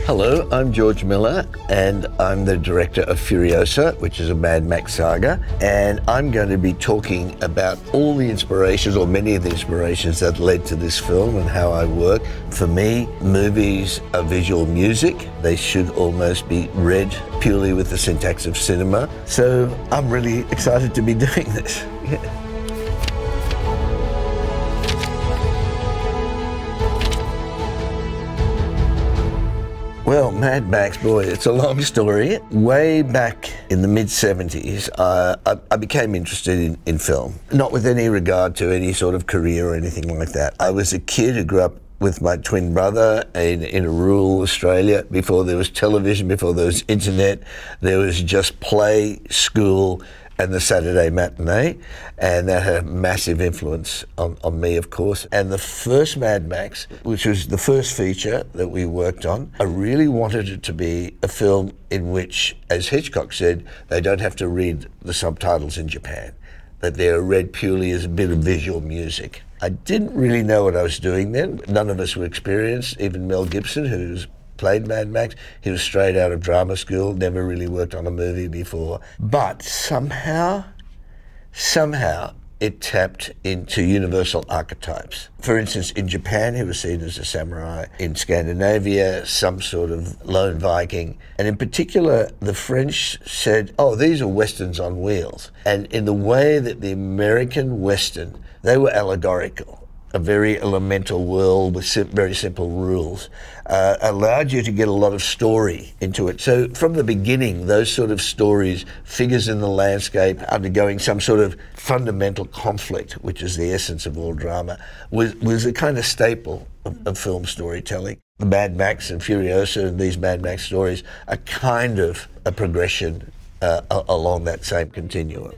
Hello, I'm George Miller, and I'm the director of Furiosa, which is a Mad Max saga, and I'm going to be talking about all the inspirations, or many of the inspirations that led to this film and how I work. For me, movies are visual music. They should almost be read purely with the syntax of cinema. So I'm really excited to be doing this. Yeah. Well, Mad Max, boy, it's a long story. Way back in the mid-70s, I became interested in film, not with any regard to any sort of career or anything like that. I was a kid who grew up with my twin brother in a rural Australia. Before there was television, before there was internet, there was just play, school, and the Saturday matinee, and that had a massive influence on me, of course. And the first Mad Max, which was the first feature that we worked on, I really wanted it to be a film in which, as Hitchcock said, they don't have to read the subtitles in Japan, that they're read purely as a bit of visual music. I didn't really know what I was doing then. None of us were experienced, even Mel Gibson, who's played Mad Max. He was straight out of drama school, never really worked on a movie before. But somehow it tapped into universal archetypes. For instance, in Japan, he was seen as a samurai. In Scandinavia, some sort of lone Viking. And in particular, the French said, oh, these are Westerns on wheels. And in the way that the American Western, they were allegorical. A very elemental world with very simple rules, allowed you to get a lot of story into it. So from the beginning, those sort of stories, figures in the landscape undergoing some sort of fundamental conflict, which is the essence of all drama, was a kind of staple of film storytelling. The Mad Max and Furiosa and these Mad Max stories are kind of a progression along that same continuum.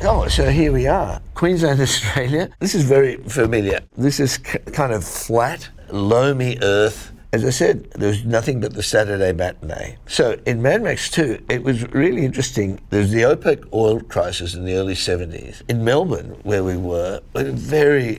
Oh, so here we are, Queensland, Australia. This is very familiar. This is kind of flat, loamy earth. As I said, there's nothing but the Saturday matinee. So in Mad Max 2, it was really interesting. There's the OPEC oil crisis in the early 70s. In Melbourne, where we were, a very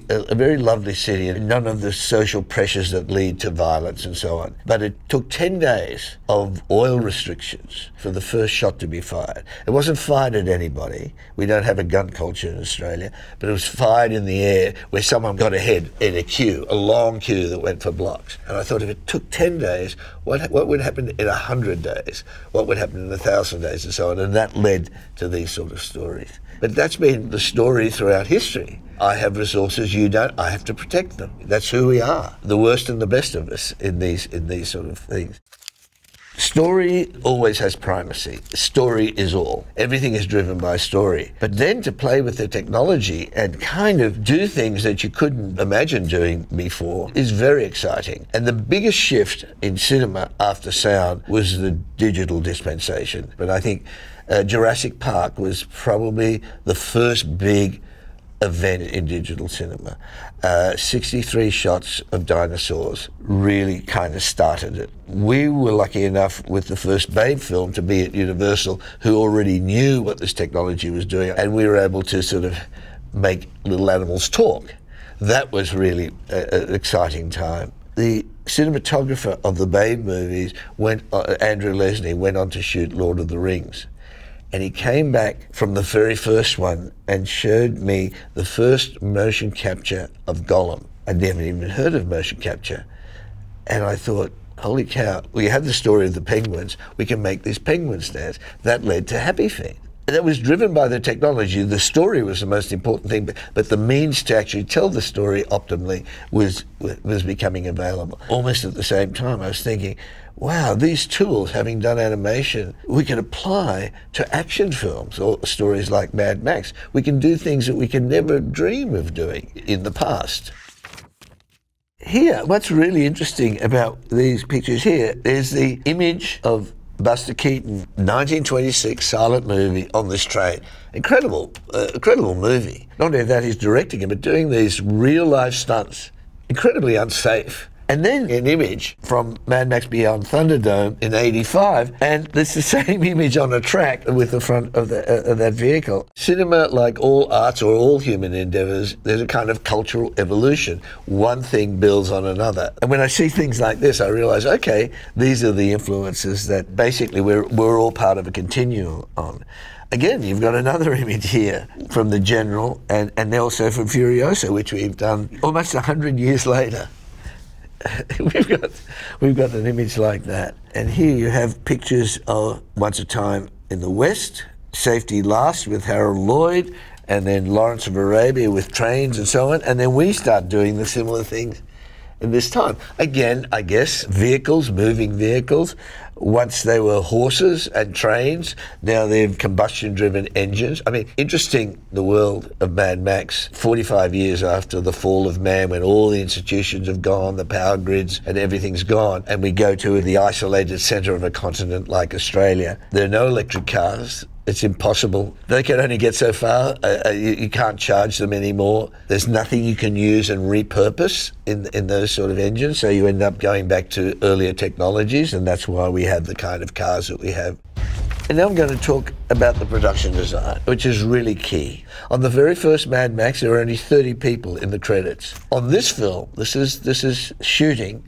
lovely city, and none of the social pressures that lead to violence and so on. But it took 10 days of oil restrictions for the first shot to be fired. It wasn't fired at anybody. We don't have a gun culture in Australia, but it was fired in the air where someone got ahead in a queue, a long queue that went for blocks. And I thought, if it took 10 days, what would happen in 100 days? What would happen in 1,000 days and so on? And that led to these sort of stories. But that's been the story throughout history. I have resources, you don't, I have to protect them. That's who we are, the worst and the best of us in these sort of things. Story always has primacy. Story is all. Everything is driven by story. But then to play with the technology and kind of do things that you couldn't imagine doing before is very exciting. And the biggest shift in cinema after sound was the digital dispensation. But I think Jurassic Park was probably the first big event in digital cinema. 63 shots of dinosaurs really kind of started it. We were lucky enough with the first Babe film to be at Universal, who already knew what this technology was doing, and we were able to sort of make little animals talk. That was really an exciting time. The cinematographer of the Babe movies, Andrew Lesnie, went on to shoot Lord of the Rings. And he came back from the very first one and showed me the first motion capture of Gollum. I'd never even heard of motion capture. And I thought, holy cow, we have the story of the penguins, we can make these penguins dance. That led to Happy Feet. And that was driven by the technology. The story was the most important thing, but the means to actually tell the story optimally was becoming available. Almost at the same time, I was thinking, wow, these tools, having done animation, we can apply to action films or stories like Mad Max. We can do things that we can never dream of doing in the past. Here, what's really interesting about these pictures here is the image of Buster Keaton, 1926 silent movie on this train. Incredible movie. Not only that, he's directing it, but doing these real life stunts. Incredibly unsafe. And then an image from Mad Max Beyond Thunderdome in '85, and it's the same image on a track with the front of that vehicle. Cinema, like all arts or all human endeavours, there's a kind of cultural evolution. One thing builds on another. And when I see things like this, I realise, okay, these are the influences that basically we're all part of a continuum on. Again, you've got another image here from the General and also from Furiosa, which we've done almost 100 years later. we've got an image like that. And here you have pictures of Once a Time in the West, Safety Last with Harold Lloyd, and then Lawrence of Arabia with trains and so on. And then we start doing the similar things in this time. Again, I guess, vehicles, moving vehicles. Once they were horses and trains, now they're combustion-driven engines. I mean, interesting, the world of Mad Max, 45 years after the fall of man, when all the institutions have gone, the power grids and everything's gone, and we go to the isolated centre of a continent like Australia. There are no electric cars. It's impossible. They can only get so far. You can't charge them anymore. There's nothing you can use and repurpose in those sort of engines, so you end up going back to earlier technologies, and that's why we have the kind of cars that we have. And now I'm going to talk about the production design, which is really key. On the very first Mad Max, there were only 30 people in the credits. On this film, this is shooting,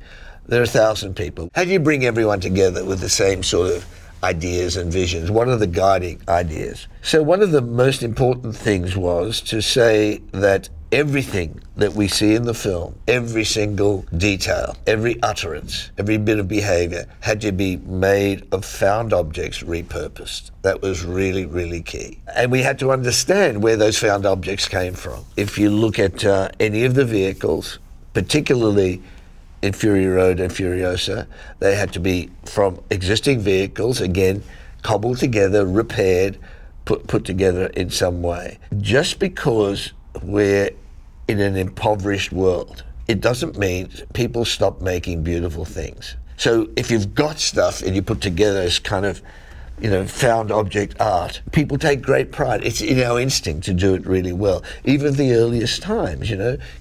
there are 1,000 people. How do you bring everyone together with the same sort of ideas and visions? What are the guiding ideas? So one of the most important things was to say that everything that we see in the film, every single detail, every utterance, every bit of behaviour had to be made of found objects repurposed. That was really, really key. And we had to understand where those found objects came from. If you look at any of the vehicles, particularly in Fury Road and Furiosa, they had to be from existing vehicles, again, cobbled together, repaired, put together in some way. Just because we're in an impoverished world, it doesn't mean people stop making beautiful things. So if you've got stuff and you put together as kind of, found object art, people take great pride. It's in our instinct to do it really well. Even the earliest times,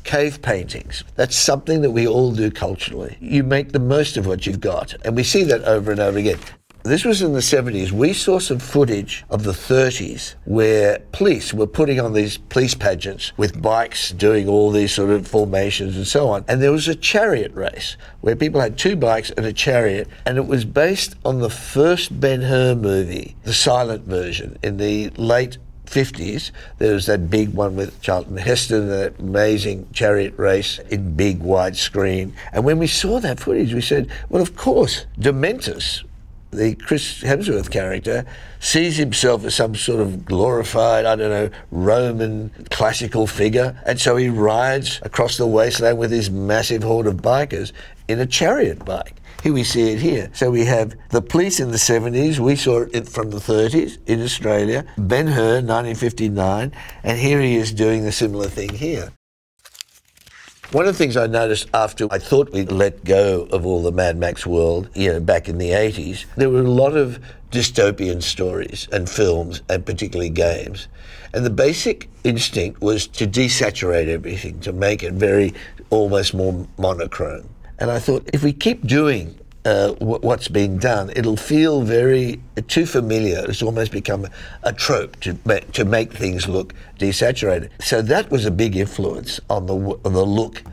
cave paintings. That's something that we all do culturally. You make the most of what you've got. And we see that over and over again. This was in the 70s. We saw some footage of the 30s where police were putting on these police pageants with bikes doing all these sort of formations and so on. And there was a chariot race where people had two bikes and a chariot, and it was based on the first Ben-Hur movie, the silent version, in the late 50s. There was that big one with Charlton Heston, that amazing chariot race in big widescreen. And when we saw that footage, we said, well, of course, Dementus, the Chris Hemsworth character, sees himself as some sort of glorified, Roman classical figure, and so he rides across the wasteland with his massive horde of bikers in a chariot bike. Here we see it here. So we have the police in the 70s, we saw it from the 30s in Australia, Ben-Hur, 1959, and here he is doing the similar thing here. One of the things I noticed after I thought we'd let go of all the Mad Max world, back in the 80s, there were a lot of dystopian stories and films, and particularly games. And the basic instinct was to desaturate everything, to make it very, almost more monochrome. And I thought, if we keep doing what's being done, it'll feel too familiar. It's almost become a trope to make things look desaturated. So that was a big influence on the look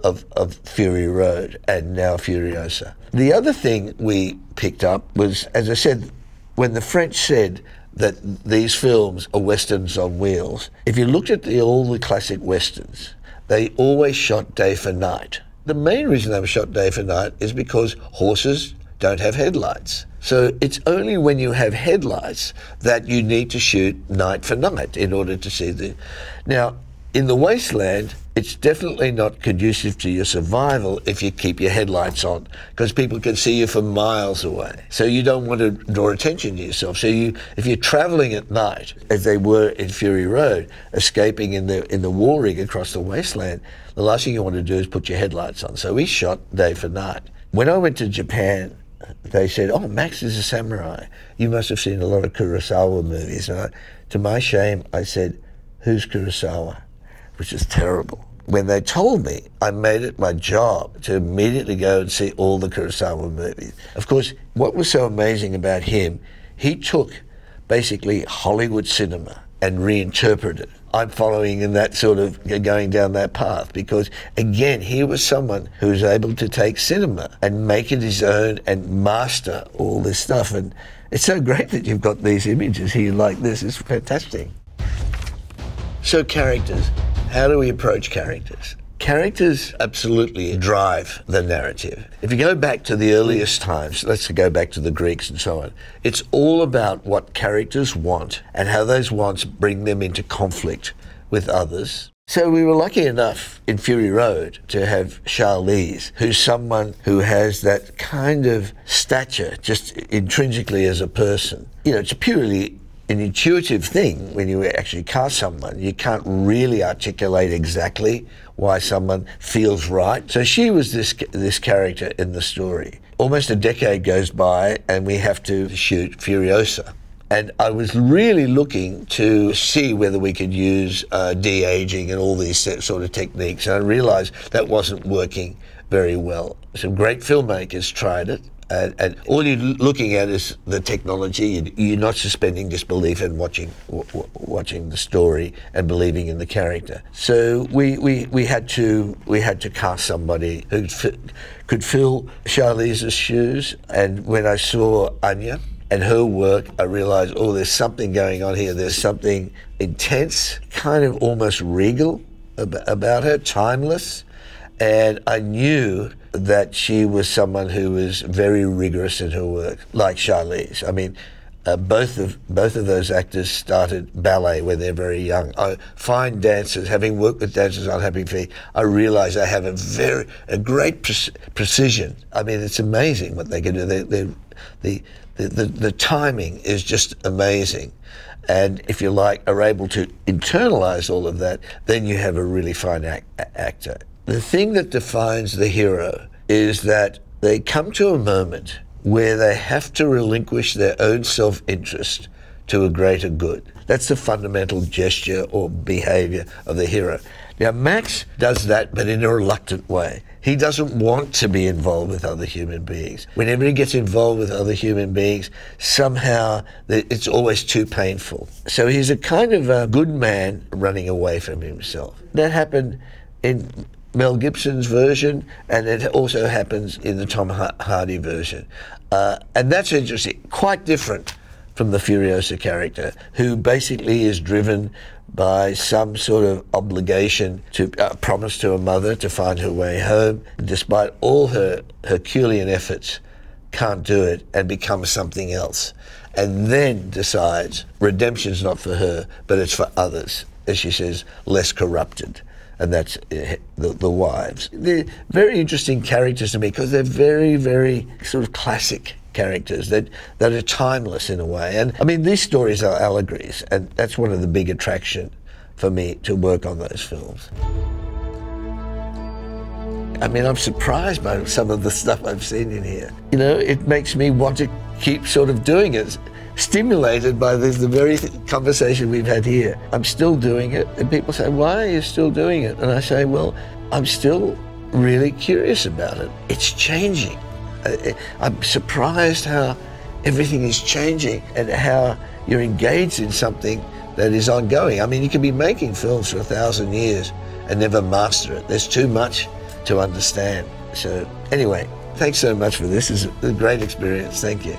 of Fury Road and now Furiosa. The other thing we picked up was, as I said, when the French said that these films are westerns on wheels, if you looked at all the classic westerns, they always shot day for night. The main reason they were shot day for night is because horses don't have headlights. So it's only when you have headlights that you need to shoot night for night in order to see the... Now, in the wasteland, it's definitely not conducive to your survival if you keep your headlights on, because people can see you from miles away. So you don't want to draw attention to yourself. So if you're travelling at night, as they were in Fury Road, escaping in the war rig across the wasteland, the last thing you want to do is put your headlights on. So we shot day for night. When I went to Japan, they said, oh, Max is a samurai. You must have seen a lot of Kurosawa movies. And to my shame, I said, who's Kurosawa? Which is terrible. when they told me, I made it my job to immediately go and see all the Kurosawa movies. Of course, what was so amazing about him, he took basically Hollywood cinema and reinterpreted it. I'm following in that sort of going down that path because, again, he was someone who was able to take cinema and make it his own and master all this stuff. And it's so great that you've got these images here like this. It's fantastic. So characters, how do we approach characters? Characters absolutely drive the narrative. If you go back to the earliest times, let's go back to the Greeks and so on, it's all about what characters want and how those wants bring them into conflict with others. So we were lucky enough in Fury Road to have Charlize, who's someone who has that kind of stature just intrinsically as a person. You know, it's purely an intuitive thing when you actually cast someone. You can't really articulate exactly why someone feels right. So she was this character in the story. Almost a decade goes by and we have to shoot Furiosa. And I was really looking to see whether we could use de-aging and all these sort of techniques. And I realized that wasn't working very well. Some great filmmakers tried it. And all you're looking at is the technology. You're not suspending disbelief and watching the story and believing in the character. So we had to cast somebody who could fill Charlize's shoes. And when I saw Anya and her work, I realized, oh, there's something going on here. There's something intense, kind of almost regal about her, timeless. And I knew that she was someone who was very rigorous in her work, like Charlize. I mean, both of those actors started ballet when they're very young. Fine dancers, having worked with dancers on Happy Feet, I realize they have a great precision. I mean, it's amazing what they can do. The timing is just amazing. And if you like, are able to internalize all of that, then you have a really fine actor. The thing that defines the hero is that they come to a moment where they have to relinquish their own self-interest to a greater good. That's the fundamental gesture or behavior of the hero. Now, Max does that, but in a reluctant way. He doesn't want to be involved with other human beings. Whenever he gets involved with other human beings, somehow it's always too painful. So he's a kind of a good man running away from himself. That happened in Mel Gibson's version, and it also happens in the Tom Hardy version. And that's interesting, quite different from the Furiosa character, who basically is driven by some sort of obligation to promise to a mother to find her way home. Despite all her Herculean efforts, can't do it and becomes something else. And then decides redemption's not for her, but it's for others, as she says, less corrupted. And that's the wives. They're very interesting characters to me because they're very, very sort of classic characters that are timeless in a way. And I mean, these stories are allegories, and that's one of the big attractions for me to work on those films. I mean, I'm surprised by some of the stuff I've seen in here. You know, it makes me want to keep sort of doing it. Stimulated by the very conversation we've had here. I'm still doing it, and people say, why are you still doing it? And I say, well, I'm still really curious about it. It's changing. I'm surprised how everything is changing and how you're engaged in something that is ongoing. I mean, you can be making films for 1,000 years and never master it. There's too much to understand. So anyway, thanks so much for this. It's a great experience. Thank you.